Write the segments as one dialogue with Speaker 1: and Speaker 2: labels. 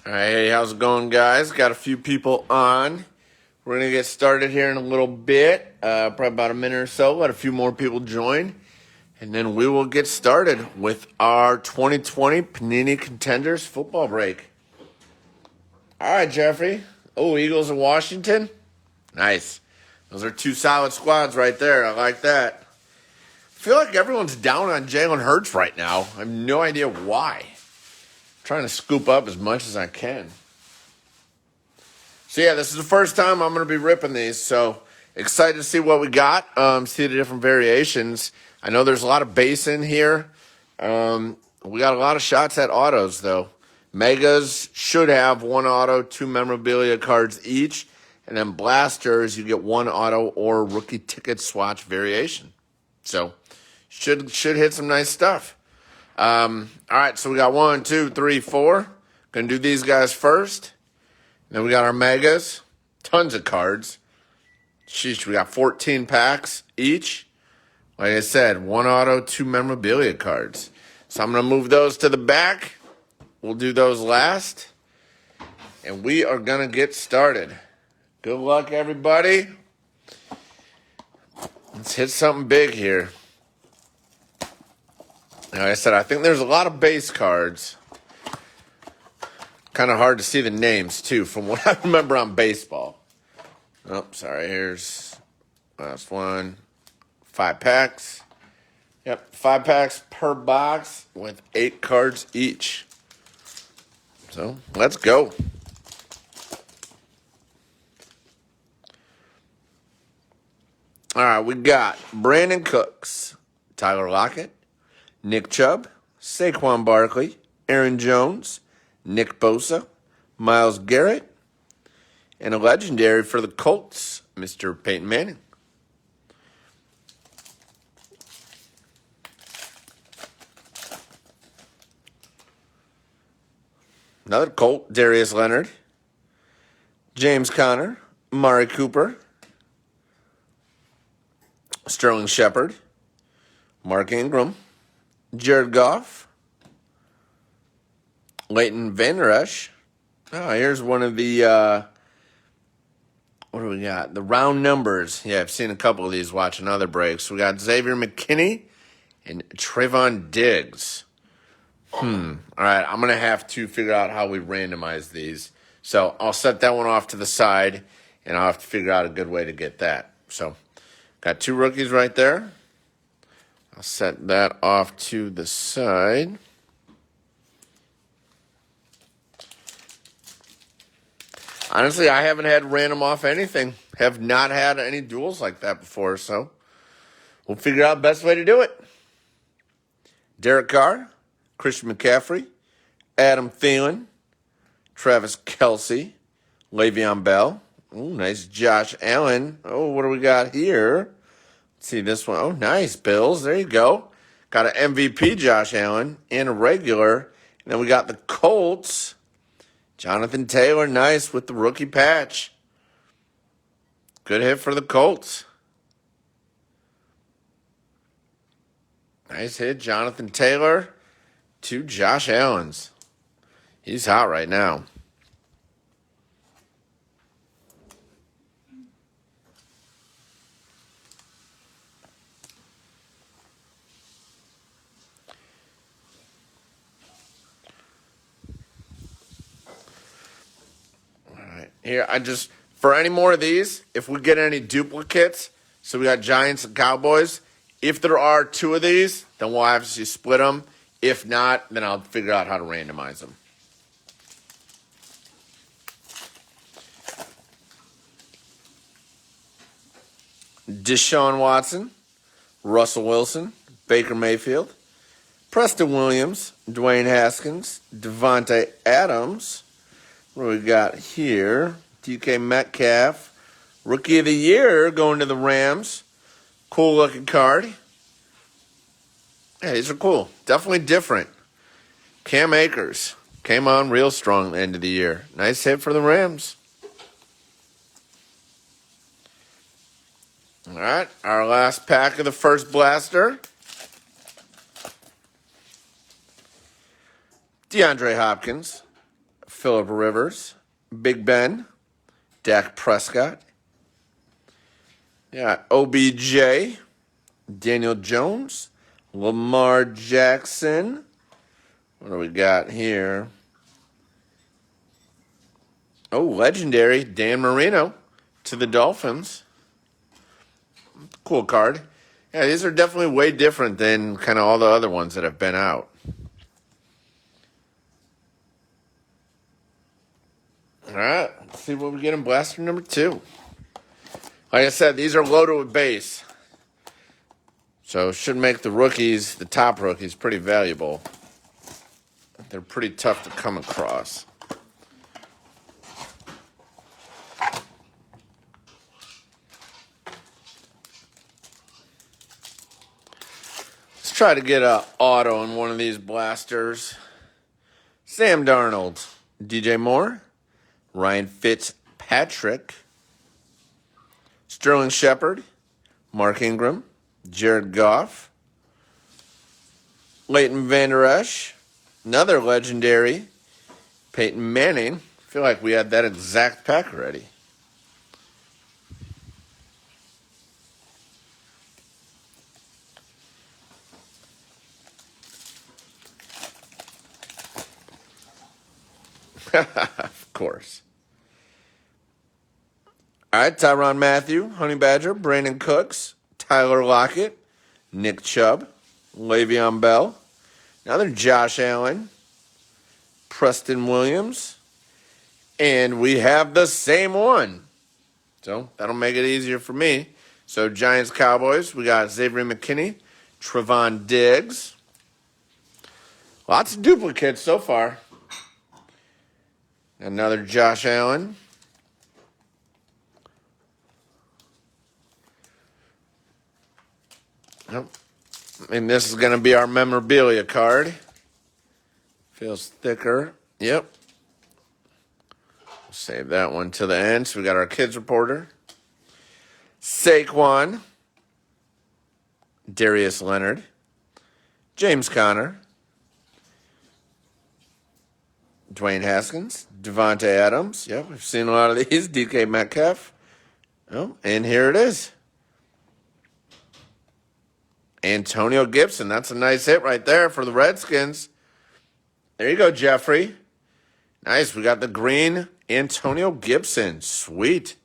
Speaker 1: All right, hey, how's it going, guys? Got a few people on. We're going to get started here in a little bit, probably about a minute or so. Let a few more people join, and then we will get started with our 2020 Panini Contenders football break. All right, Jeffrey. Oh, Eagles of Washington. Nice. Those are two solid squads right there. I like that. I feel like everyone's down on Jalen Hurts right now. I have no idea why. Trying to scoop up as much as I can. So yeah, this is the first time I'm going to be ripping these, so excited to see what we got, see the different variations. I know there's a lot of base in here. We got a lot of shots at autos, though. Megas should have one auto, two memorabilia cards each, and then blasters, you get one auto or rookie ticket swatch variation. So should hit some nice stuff. All right, so we got 1, 2, 3, 4. Gonna do these guys first. Then we got our megas, tons of cards. Sheesh, we got 14 packs each. Like I said, one auto, two memorabilia cards. So I'm gonna move those to the back. We'll do those last. And we are gonna get started. Good luck, everybody. Let's hit something big here. Like I said, I think there's a lot of base cards. Kind of hard to see the names, too, from what I remember on baseball. Oh, sorry. Here's last one. 5 packs. Yep, 5 packs per box with 8 cards each. So, let's go. All right, we got Brandon Cooks, Tyler Lockett, Nick Chubb, Saquon Barkley, Aaron Jones, Nick Bosa, Myles Garrett, and a legendary for the Colts, Mr. Peyton Manning. Another Colt, Darius Leonard, James Conner, Amari Cooper, Sterling Shepard, Mark Ingram, Jared Goff, Leighton Vander Esch. Oh, here's one of the, what do we got? The round numbers. Yeah, I've seen a couple of these watching other breaks. We got Xavier McKinney and Trayvon Diggs. All right, I'm going to have to figure out how we randomize these. So I'll set that one off to the side, and I'll have to figure out a good way to get that. So got 2 rookies right there. I'll set that off to the side. Honestly, I haven't had random off anything. Have not had any duels like that before, so we'll figure out the best way to do it. Derek Carr, Christian McCaffrey, Adam Thielen, Travis Kelce, Le'Veon Bell. Oh, nice Josh Allen. Oh, what do we got here? Let's see this one. Oh, nice, Bills. There you go. Got an MVP Josh Allen and a regular. And then we got the Colts. Jonathan Taylor, nice with the rookie patch. Good hit for the Colts. Nice hit, Jonathan Taylor. 2 Josh Allens. He's hot right now. Here, for any more of these, if we get any duplicates, so we got Giants and Cowboys, if there are 2 of these, then we'll obviously split them. If not, then I'll figure out how to randomize them. Deshaun Watson, Russell Wilson, Baker Mayfield, Preston Williams, Dwayne Haskins, Devontae Adams. What do we got here? DK Metcalf. Rookie of the Year going to the Rams. Cool looking card. Yeah, these are cool. Definitely different. Cam Akers came on real strong at the end of the year. Nice hit for the Rams. All right, our last pack of the first blaster. DeAndre Hopkins, Phillip Rivers, Big Ben, Dak Prescott. Yeah, OBJ, Daniel Jones, Lamar Jackson. What do we got here? Oh, legendary, Dan Marino to the Dolphins. Cool card. Yeah, these are definitely way different than kind of all the other ones that have been out. All right, let's see what we get in blaster number 2. Like I said, these are loaded with base. So should make the rookies, the top rookies, pretty valuable. They're pretty tough to come across. Let's try to get an auto in one of these blasters. Sam Darnold, DJ Moore, Ryan Fitzpatrick, Sterling Shepard, Mark Ingram, Jared Goff, Leighton Vander Esch, another legendary, Peyton Manning. I feel like we had that exact pack already. Of course. All right, Tyrann Mathieu, Honey Badger, Brandon Cooks, Tyler Lockett, Nick Chubb, Le'Veon Bell, another Josh Allen, Preston Williams, and we have the same one. So that'll make it easier for me. So Giants, Cowboys, we got Xavier McKinney, Trevon Diggs. Lots of duplicates so far. Another Josh Allen. Yep. And this is going to be our memorabilia card. Feels thicker. Yep. Save that one to the end. So we got our kids reporter. Saquon. Darius Leonard. James Conner. Dwayne Haskins. Devontae Adams. Yep, we've seen a lot of these. DK Metcalf. Oh, and here it is. Antonio Gibson. That's a nice hit right there for the Redskins. There you go, Jeffrey. Nice. We got the green Antonio Gibson. Sweet.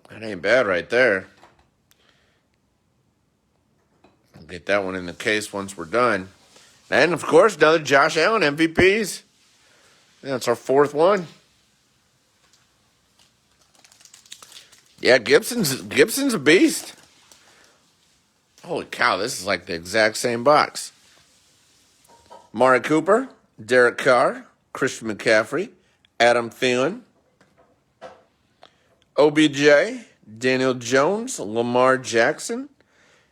Speaker 1: That ain't bad right there. I'll get that one in the case once we're done. And, of course, another Josh Allen MVPs. That's our 4th one. Yeah, Gibson's a beast. Holy cow, this is like the exact same box. Mari Cooper, Derek Carr, Christian McCaffrey, Adam Thielen, OBJ, Daniel Jones, Lamar Jackson,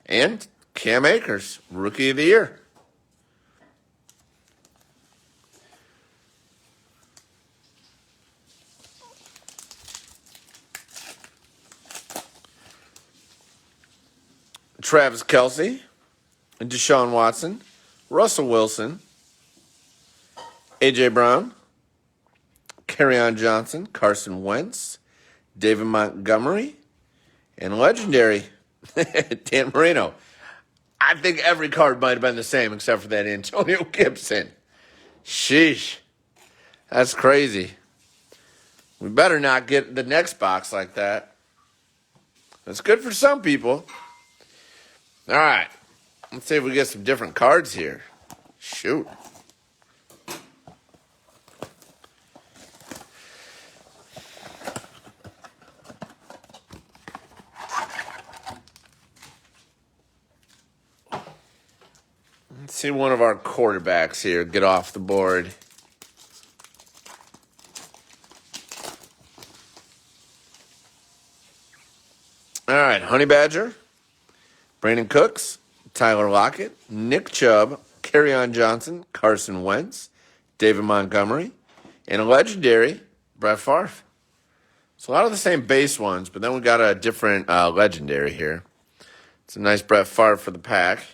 Speaker 1: and Cam Akers, Rookie of the Year. Travis Kelce, Deshaun Watson, Russell Wilson, A.J. Brown, Kerryon Johnson, Carson Wentz, David Montgomery, and legendary Dan Marino. I think every card might have been the same except for that Antonio Gibson. Sheesh. That's crazy. We better not get the next box like that. That's good for some people. All right. Let's see if we get some different cards here. Shoot. Let's see one of our quarterbacks here get off the board. All right, Honey Badger, Brandon Cooks, Tyler Lockett, Nick Chubb, Kerryon Johnson, Carson Wentz, David Montgomery, and a legendary, Brett Favre. It's a lot of the same base ones, but then we got a different legendary here. It's a nice Brett Favre for the pack.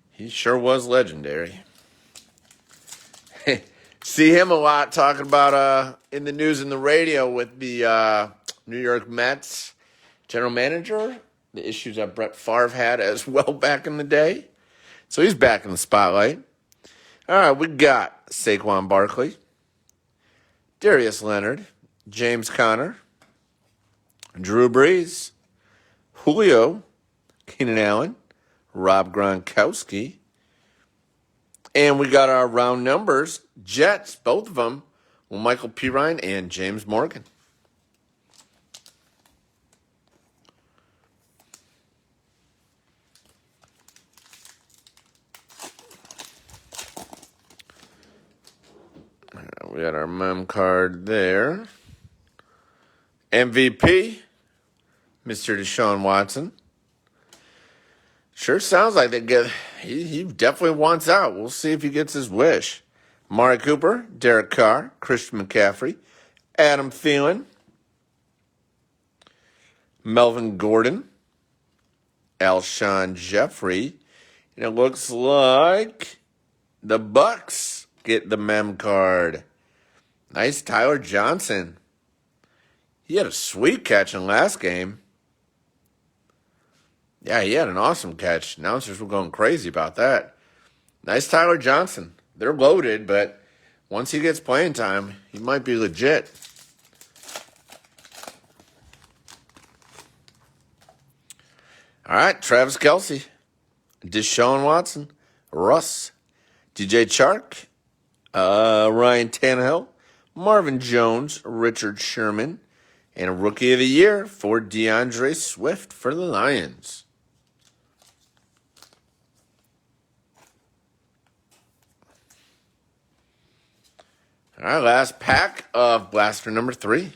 Speaker 1: He sure was legendary. See him a lot talking about in the news and the radio with the New York Mets general manager, the issues that Brett Favre had as well back in the day. So he's back in the spotlight. All right, we got Saquon Barkley, Darius Leonard, James Conner, Drew Brees, Julio, Keenan Allen, Rob Gronkowski. And we got our round numbers, Jets, both of them, Michael Pirine and James Morgan. We got our mem card there. MVP, Mr. Deshaun Watson. Sure sounds like he definitely wants out. We'll see if he gets his wish. Amari Cooper, Derek Carr, Christian McCaffrey, Adam Thielen, Melvin Gordon, Alshon Jeffrey. And it looks like the Bucks get the mem card. Nice Tyler Johnson. He had a sweet catch in the last game. Yeah, he had an awesome catch. Announcers were going crazy about that. Nice Tyler Johnson. They're loaded, but once he gets playing time, he might be legit. All right, Travis Kelce, Deshaun Watson, Russ, DJ Chark, Ryan Tannehill, Marvin Jones, Richard Sherman, and a Rookie of the Year for DeAndre Swift for the Lions. All right, last pack of Blaster number 3.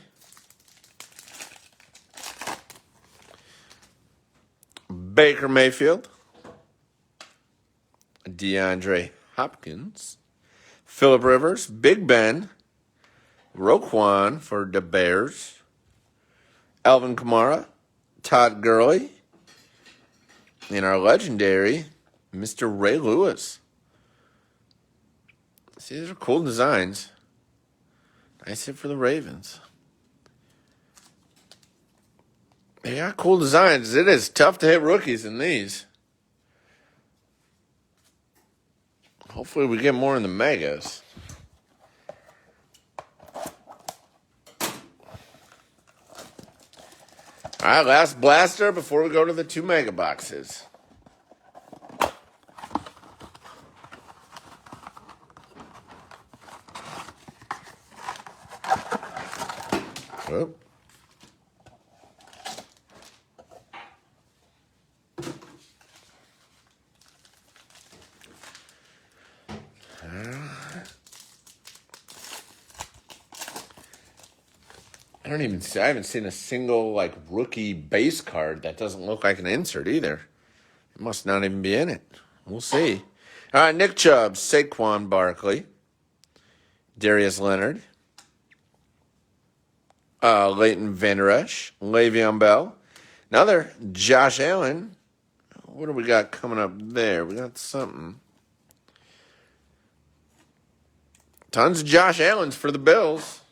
Speaker 1: Baker Mayfield, DeAndre Hopkins, Phillip Rivers, Big Ben, Roquan for the Bears, Alvin Kamara, Todd Gurley, and our legendary Mr. Ray Lewis. See, these are cool designs. Nice hit for the Ravens. They got cool designs. It is tough to hit rookies in these. Hopefully we get more in the megas. All right, last blaster before we go to the 2 mega boxes. Oh. I haven't seen a single rookie base card that doesn't look like an insert either. It must not even be in it. We'll see. All right, Nick Chubb, Saquon Barkley, Darius Leonard, Leighton Vander Esch, Le'Veon Bell, another Josh Allen. What do we got coming up there? We got something. Tons of Josh Allens for the Bills.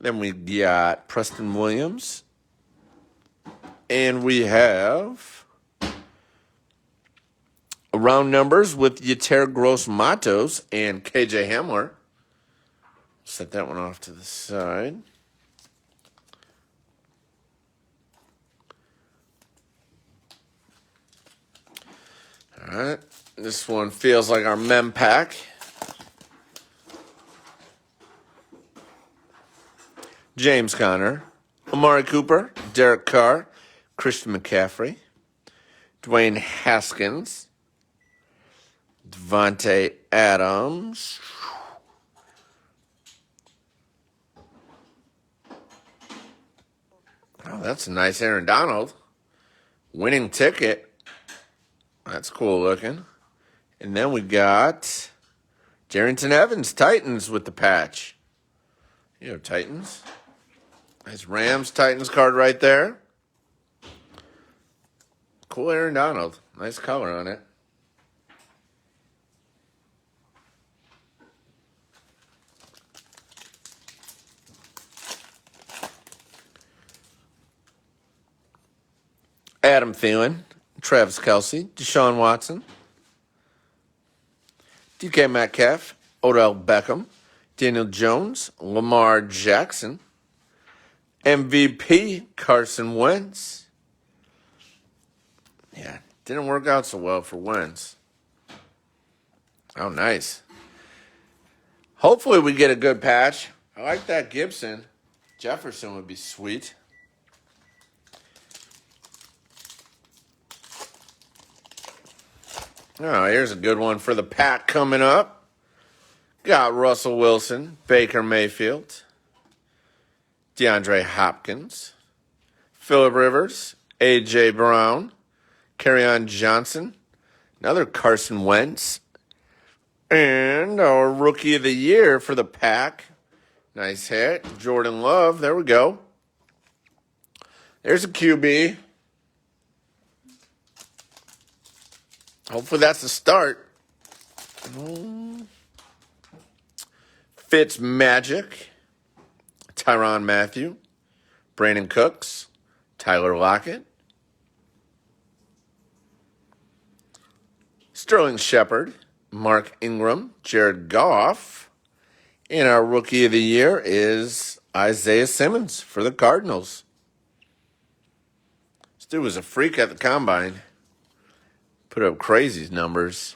Speaker 1: Then we got Preston Williams. And we have round numbers with Yeter Gross Matos and KJ Hamler. Set that one off to the side. All right. This one feels like our mem pack. James Conner, Amari Cooper, Derek Carr, Christian McCaffrey, Dwayne Haskins, Devontae Adams, oh, that's a nice Aaron Donald. Winning ticket. That's cool looking. And then we got Darrington Evans, Titans with the patch. You know, Titans. Nice Rams Titans card right there. Cool Aaron Donald. Nice color on it. Adam Thielen, Travis Kelce, Deshaun Watson, DK Metcalf, Odell Beckham, Daniel Jones, Lamar Jackson, MVP Carson Wentz. Yeah, didn't work out so well for Wentz. Oh, nice. Hopefully we get a good patch. I like that Gibson. Jefferson would be sweet. Oh, here's a good one for the pack coming up. Got Russell Wilson, Baker Mayfield, DeAndre Hopkins, Phillip Rivers, A.J. Brown, Kerryon Johnson, another Carson Wentz, and our Rookie of the Year for the pack. Nice hit. Jordan Love. There we go. There's a QB. Hopefully that's the start. Fitzmagic, Tyrann Mathieu, Brandon Cooks, Tyler Lockett, Sterling Shepard, Mark Ingram, Jared Goff, and our Rookie of the Year is Isaiah Simmons for the Cardinals. This dude was a freak at the Combine. Put up crazy numbers.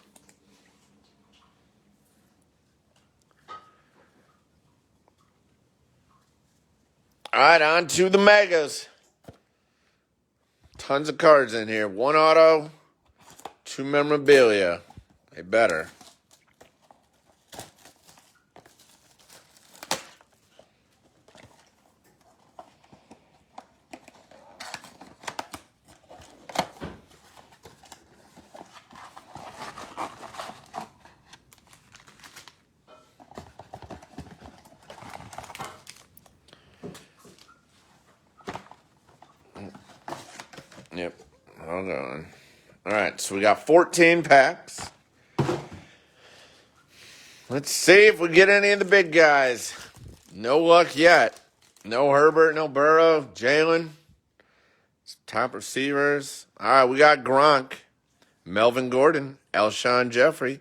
Speaker 1: All right, on to the Megas. Tons of cards in here. 1 auto, 2 memorabilia. They better. Yep, hold on. All right, so we got 14 packs. Let's see if we get any of the big guys. No luck yet. No Herbert, no Burrow, Jalen. Top receivers. All right, we got Gronk, Melvin Gordon, Alshon Jeffrey,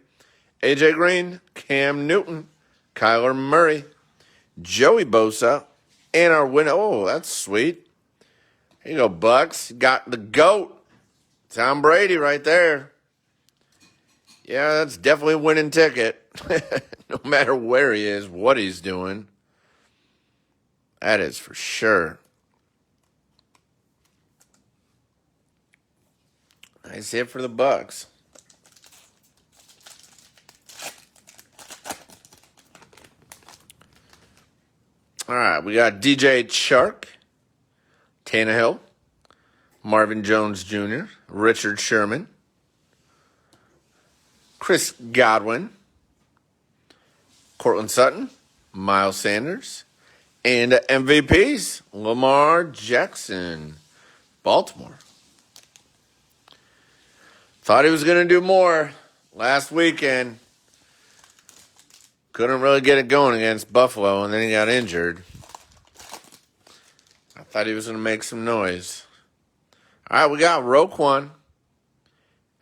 Speaker 1: A.J. Green, Cam Newton, Kyler Murray, Joey Bosa, and our winner. Oh, that's sweet. Here you go, Bucks. Got the GOAT, Tom Brady, right there. Yeah, that's definitely a winning ticket. No matter where he is, what he's doing. That is for sure. Nice hit for the Bucks. All right, we got DJ Chark, Tannehill, Marvin Jones Jr., Richard Sherman, Chris Godwin, Cortland Sutton, Miles Sanders, and MVPs, Lamar Jackson, Baltimore. Thought he was going to do more last weekend. Couldn't really get it going against Buffalo, and then he got injured. I thought he was going to make some noise. All right, we got Roquan,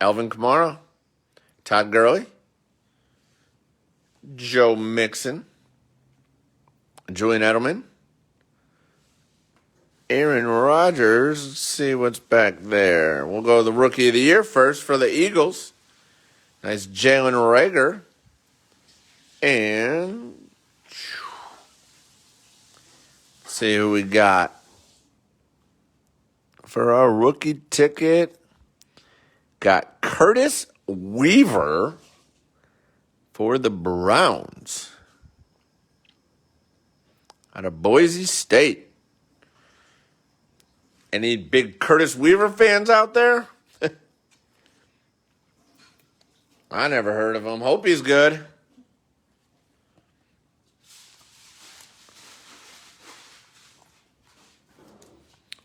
Speaker 1: Alvin Kamara, Todd Gurley, Joe Mixon, Julian Edelman, Aaron Rodgers. Let's see what's back there. We'll go to the Rookie of the Year first for the Eagles. Nice Jalen Reagor. And let's see who we got. For our rookie ticket, got Curtis Weaver for the Browns out of Boise State. Any big Curtis Weaver fans out there? I never heard of him. Hope he's good.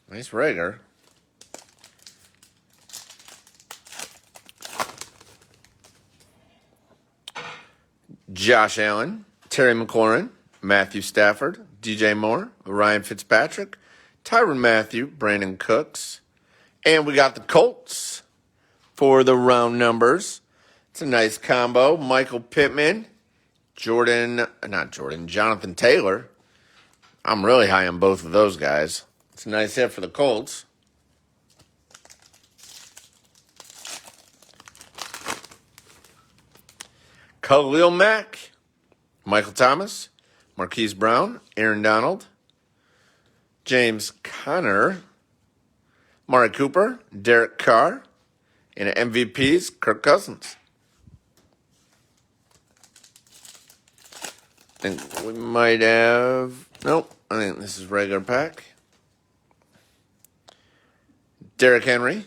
Speaker 1: Nice Rager. Josh Allen, Terry McLaurin, Matthew Stafford, DJ Moore, Ryan Fitzpatrick, Tyrann Mathieu, Brandon Cooks, And we got the Colts for the round numbers. It's a nice combo. Michael Pittman, Jonathan Taylor. I'm really high on both of those guys. It's a nice hit for the Colts. Khalil Mack, Michael Thomas, Marquise Brown, Aaron Donald, James Conner, Mari Cooper, Derek Carr, and MVPs, Kirk Cousins. I think we might have... Nope, I think this is regular pack. Derrick Henry,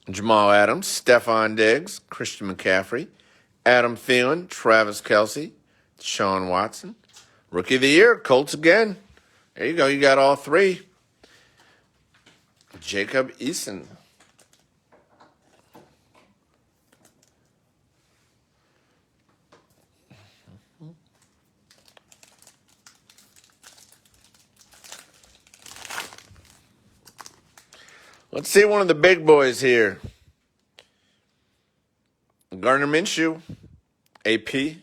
Speaker 1: Jamal Adams, Stephon Diggs, Christian McCaffrey, Adam Thielen, Travis Kelce, Sean Watson. Rookie of the Year, Colts again. There you go, you got all three. Jacob Eason. Let's see one of the big boys here. Gardner Minshew, AP,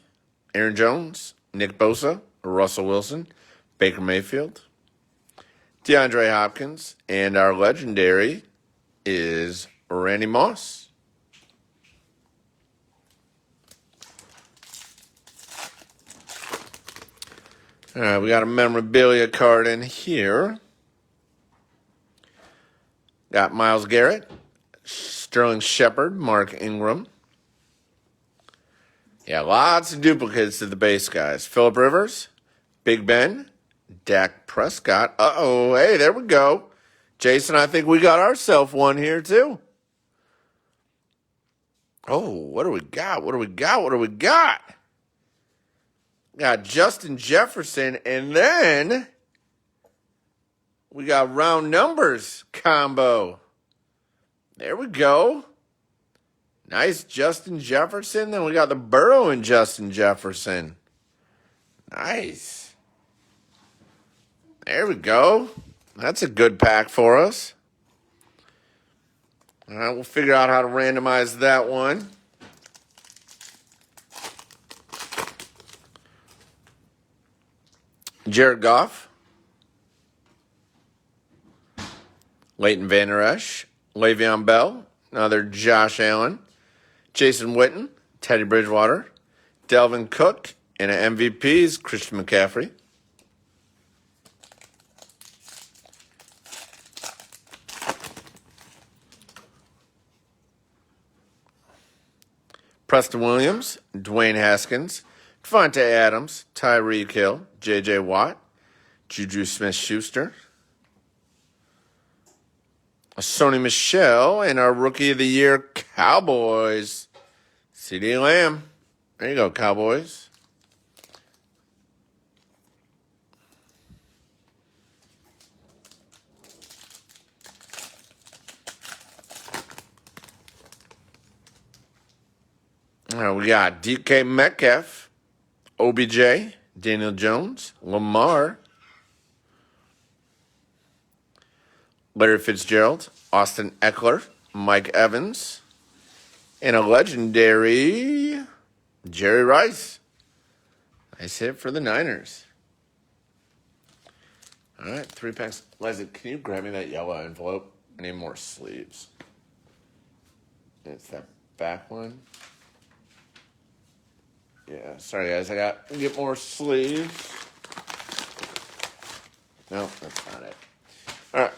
Speaker 1: Aaron Jones, Nick Bosa, Russell Wilson, Baker Mayfield, DeAndre Hopkins, and our legendary is Randy Moss. All right, we got a memorabilia card in here. Got Myles Garrett, Sterling Shepard, Mark Ingram. Yeah, lots of duplicates to the base guys. Phillip Rivers, Big Ben, Dak Prescott. Uh-oh, hey, there we go. Jason, I think we got ourselves one here, too. Oh, what do we got? What do we got? What do we got? Got Justin Jefferson, and then we got round numbers combo. There we go. Nice Justin Jefferson. Then we got the Burrow and Justin Jefferson. Nice. There we go. That's a good pack for us. All right, we'll figure out how to randomize that one. Jared Goff, Leighton Vander Esch, Le'Veon Bell, another Josh Allen, Jason Witten, Teddy Bridgewater, Delvin Cook, and an MVP's Christian McCaffrey. Preston Williams, Dwayne Haskins, Devontae Adams, Tyreek Hill, J.J. Watt, Juju Smith-Schuster, Sony Michel, and our Rookie of the Year Cowboys, CeeDee Lamb. There you go, Cowboys. All right, we got DK Metcalf, OBJ, Daniel Jones, Lamar, Larry Fitzgerald, Austin Eckler, Mike Evans, and a legendary Jerry Rice. Nice hit for the Niners. All right, 3 packs. Leslie, can you grab me that yellow envelope? I need more sleeves. It's that back one. Yeah, sorry guys, I got to get more sleeves. No, that's not it. All right.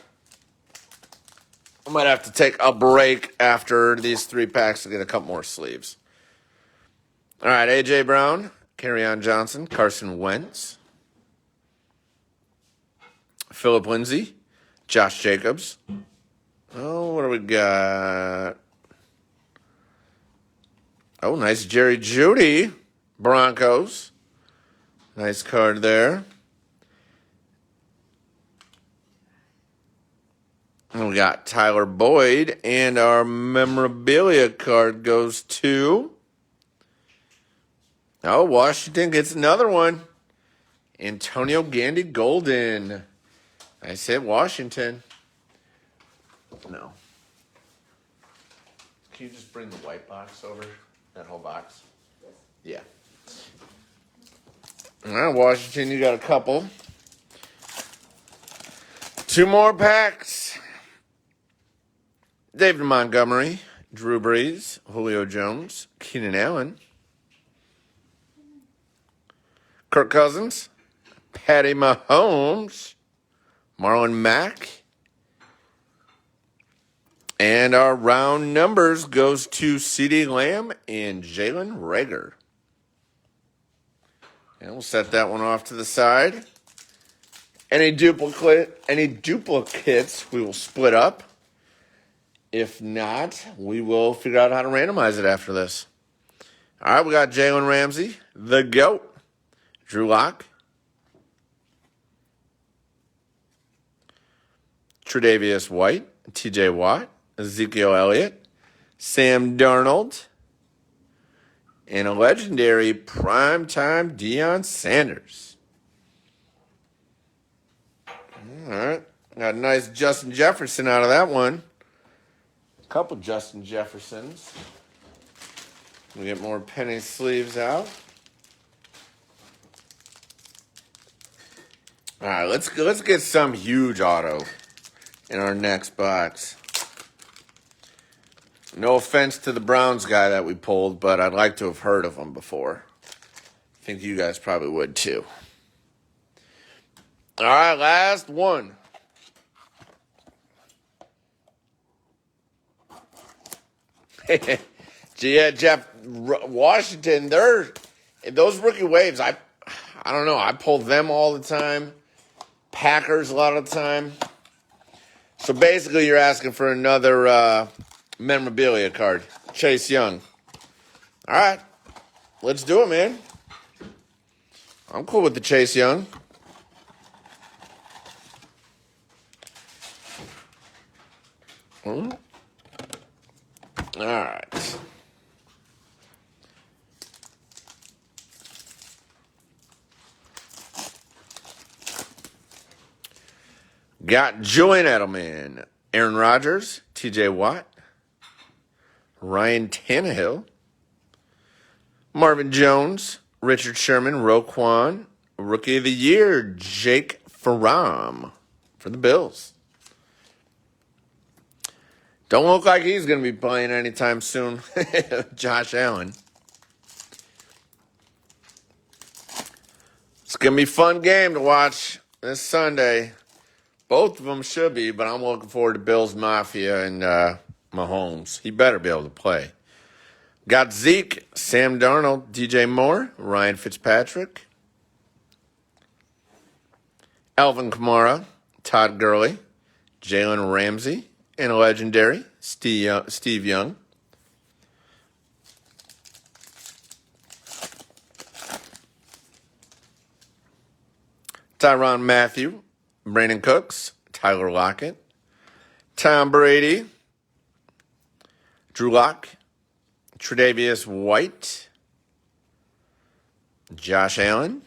Speaker 1: I might have to take a break after these 3 packs to get a couple more sleeves. All right, A.J. Brown, Kerryon Johnson, Carson Wentz, Phillip Lindsay, Josh Jacobs. Oh, what do we got? Oh, nice Jerry Jeudy, Broncos. Nice card there. And we got Tyler Boyd, and our memorabilia card goes to... Oh, Washington gets another one. Antonio Gandy Golden. I said Washington. No. Can you just bring the white box over? That whole box? Yeah. All right, Washington, you got a couple. 2 more packs. David Montgomery, Drew Brees, Julio Jones, Keenan Allen, Kirk Cousins, Patty Mahomes, Marlon Mack. And our round numbers goes to CeeDee Lamb and Jalen Reagor. And we'll set that one off to the side. Any duplicates we will split up. If not, we will figure out how to randomize it after this. All right, we got Jalen Ramsey, the GOAT, Drew Lock, Tre'Davious White, TJ Watt, Ezekiel Elliott, Sam Darnold, and a legendary primetime Deion Sanders. All right, got a nice Justin Jefferson out of that one. A couple Justin Jeffersons. We get more penny sleeves out. All right, let's get some huge auto in our next box. No offense to the Browns guy that we pulled, but I'd like to have heard of him before. I think you guys probably would too. All right, last one. Yeah, Jeff, Washington, those rookie waves, I don't know. I pull them all the time. Packers a lot of the time. So basically you're asking for another memorabilia card. Chase Young. All right. Let's do it, man. I'm cool with the Chase Young. All right. Got Julian Edelman, Aaron Rodgers, TJ Watt, Ryan Tannehill, Marvin Jones, Richard Sherman, Roquan, Rookie of the Year, Jake Fromm for the Bills. Don't look like he's going to be playing anytime soon. Josh Allen. It's going to be a fun game to watch this Sunday. Both of them should be, but I'm looking forward to Bills Mafia and Mahomes. He better be able to play. Got Zeke, Sam Darnold, DJ Moore, Ryan Fitzpatrick, Alvin Kamara, Todd Gurley, Jalen Ramsey, and a legendary Steve Young. Tyrann Mathieu, Brandon Cooks, Tyler Lockett, Tom Brady, Drew Lock, Tre'Davious White, Josh Allen,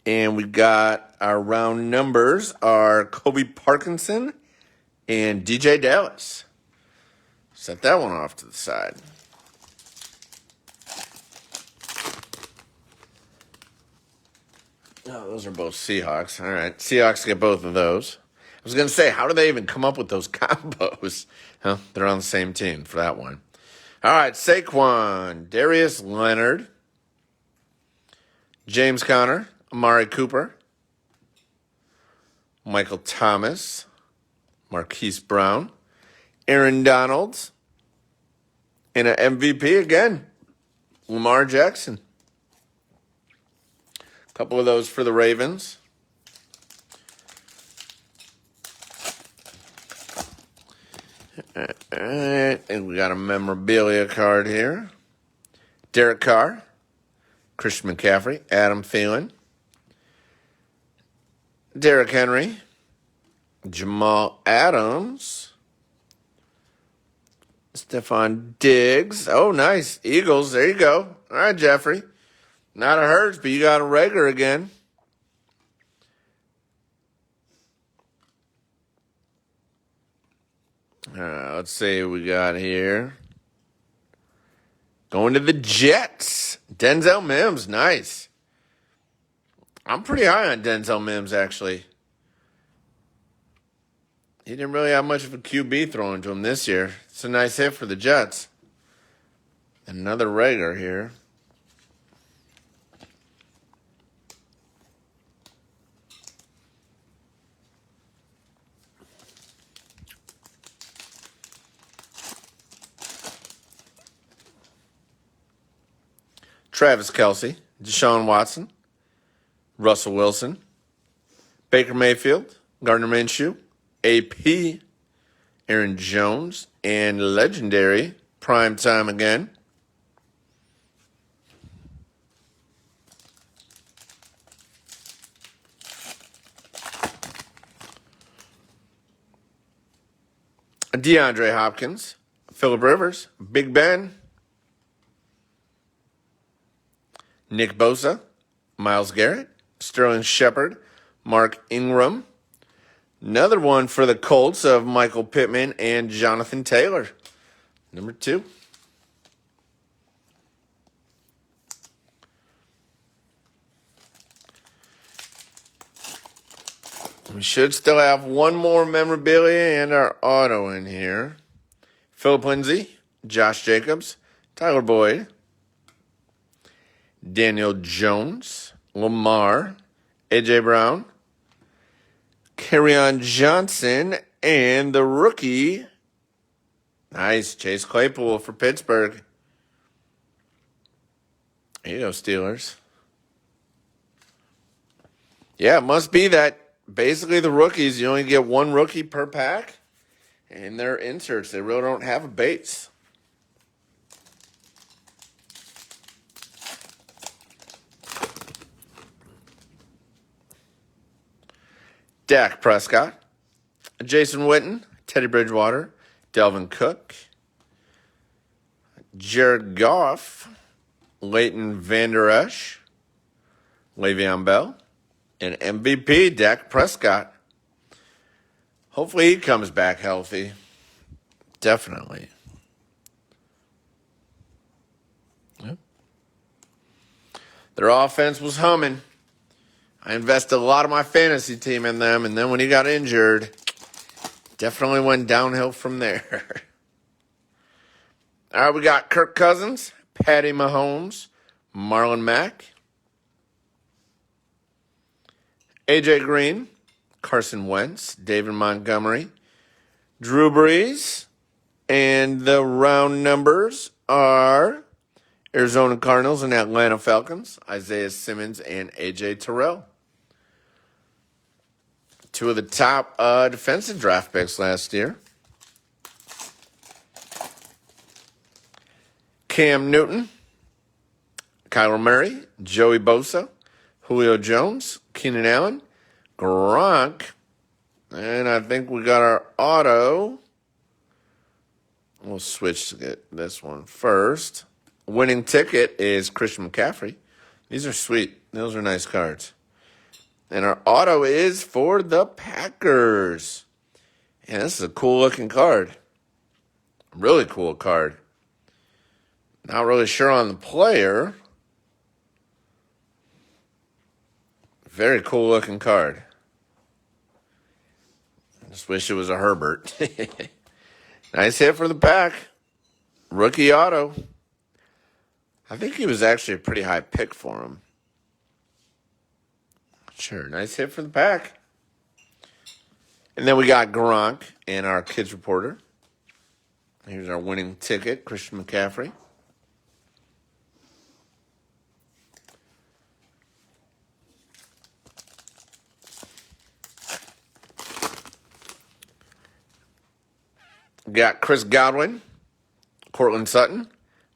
Speaker 1: and we got our round numbers are Kobe Parkinson and DJ Dallas. Set that one off to the side. Oh, those are both Seahawks. All right. Seahawks get both of those. I was going to say, how do they even come up with those combos? Huh? They're on the same team for that one. All right. Saquon, Darius Leonard, James Conner, Amari Cooper, Michael Thomas, Marquise Brown, Aaron Donald, and an MVP again, Lamar Jackson. Couple of those for the Ravens. All right, and we got a memorabilia card here. Derek Carr, Christian McCaffrey, Adam Thielen, Derrick Henry, Jamal Adams, Stephon Diggs. Oh, nice. Eagles. There you go. All right, Jeffrey. Not a Hurts, but you got a Rager again. Let's see what we got here. Going to the Jets. Denzel Mims, nice. I'm pretty high on Denzel Mims, actually. He didn't really have much of a QB thrown to him this year. It's a nice hit for the Jets. Another Rager here. Travis Kelce, Deshaun Watson, Russell Wilson, Baker Mayfield, Gardner Minshew, AP, Aaron Jones, and legendary prime time again. DeAndre Hopkins, Phillip Rivers, Big Ben, Nick Bosa, Myles Garrett, Sterling Shepard, Mark Ingram. Another one for the Colts of Michael Pittman and Jonathan Taylor. Number 2. We should still have one more memorabilia and our auto in here. Philip Lindsay, Josh Jacobs, Tyler Boyd, Daniel Jones, Lamar, A.J. Brown, Kerryon Johnson, and the rookie, nice, Chase Claypool for Pittsburgh. There you go, Steelers. Yeah, it must be that basically the rookies, you only get one rookie per pack, and they're inserts. They really don't have a base. Dak Prescott, Jason Witten, Teddy Bridgewater, Delvin Cook, Jared Goff, Leighton Vander Esch, Le'Veon Bell, and MVP Dak Prescott. Hopefully he comes back healthy. Definitely. Yep. Their offense was humming. I invested a lot of my fantasy team in them, and then when he got injured, definitely went downhill from there. All right, we got Kirk Cousins, Patty Mahomes, Marlon Mack, A.J. Green, Carson Wentz, David Montgomery, Drew Brees, and the round numbers are Arizona Cardinals and Atlanta Falcons, Isaiah Simmons and A.J. Terrell. 2 of the top defensive draft picks last year. Cam Newton, Kyler Murray, Joey Bosa, Julio Jones, Keenan Allen, Gronk, and I think we got our auto. We'll switch to get this one first. Winning ticket is Christian McCaffrey. These are sweet. Those are nice cards. And our auto is for the Packers. And this is a cool-looking card. Really cool card. Not really sure on the player. Very cool-looking card. I just wish it was a Herbert. Nice hit for the Pack. Rookie auto. I think he was actually a pretty high pick for him. Sure, nice hit for the Pack. And then we got Gronk and our Kids Reporter. Here's our winning ticket, Christian McCaffrey. Got Chris Godwin, Cortland Sutton,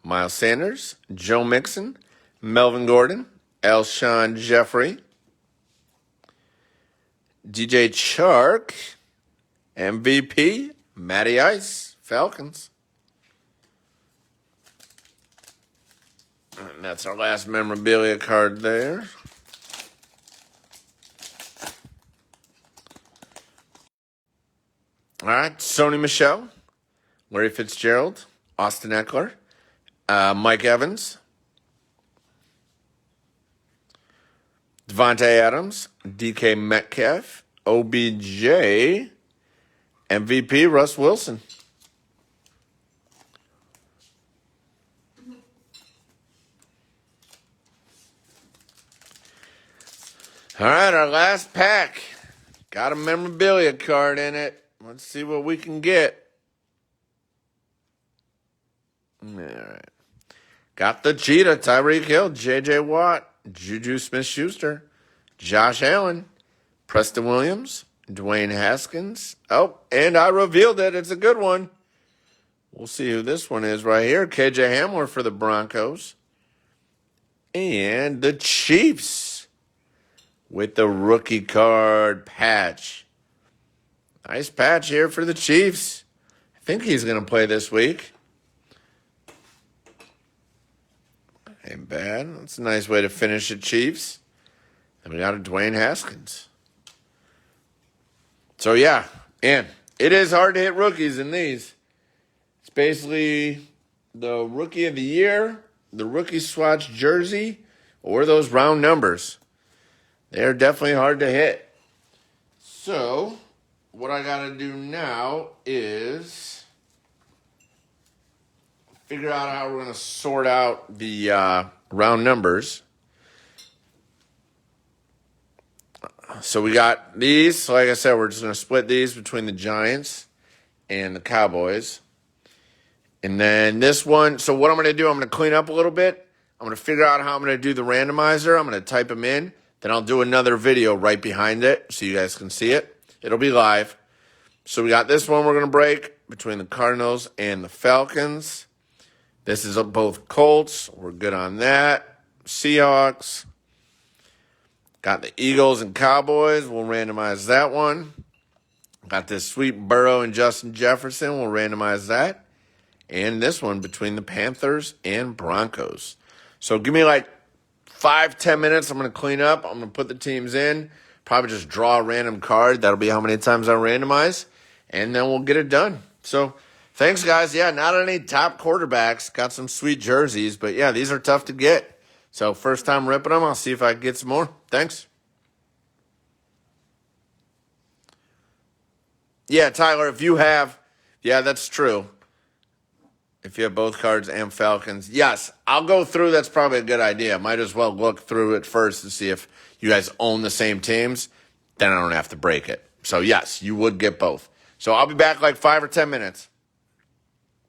Speaker 1: Miles Sanders, Joe Mixon, Melvin Gordon, Alshon Jeffrey, DJ Chark, MVP, Matty Ice, Falcons. And that's our last memorabilia card there. All right, Sony Michel, Larry Fitzgerald, Austin Eckler, Mike Evans, Devontae Adams, DK Metcalf, OBJ, MVP Russ Wilson. All right, our last pack. Got a memorabilia card in it. Let's see what we can get. All right. Got the Cheetah, Tyreek Hill, J.J. Watt, Juju Smith-Schuster, Josh Allen, Preston Williams, Dwayne Haskins. Oh, and I revealed it. It's a good one. We'll see who this one is right here. KJ Hamler for the Broncos. And the Chiefs with the rookie card patch. Nice patch here for the Chiefs. I think he's going to play this week. Ain't bad. That's a nice way to finish it, Chiefs. And we got a Dwayne Haskins. So, yeah, and it is hard to hit rookies in these. It's basically the rookie of the year, the rookie swatch jersey, or those round numbers. They're definitely hard to hit. So, what I got to do now is figure out how we're going to sort out the round numbers. So we got these. So like I said, we're just going to split these between the Giants and the Cowboys. And then this one, so what I'm going to do, I'm going to clean up a little bit. I'm going to figure out how I'm going to do the randomizer. I'm going to type them in. Then I'll do another video right behind it so you guys can see it. It'll be live. So we got this one we're going to break between the Cardinals and the Falcons. This is both Colts. We're good on that. Seahawks. Got the Eagles and Cowboys. We'll randomize that one. Got this sweet Burrow and Justin Jefferson. We'll randomize that. And this one between the Panthers and Broncos. So give me like 5-10 minutes. I'm going to clean up. I'm going to put the teams in. Probably just draw a random card. That'll be how many times I randomize. And then we'll get it done. So thanks, guys. Yeah, not any top quarterbacks. Got some sweet jerseys. But, yeah, these are tough to get. So first time ripping them. I'll see if I can get some more. Thanks. Yeah, Tyler, if you have, yeah, that's true. If you have both cards and Falcons, yes, I'll go through. That's probably a good idea. Might as well look through it first to see if you guys own the same teams. Then I don't have to break it. So, yes, you would get both. So I'll be back like 5 or 10 minutes.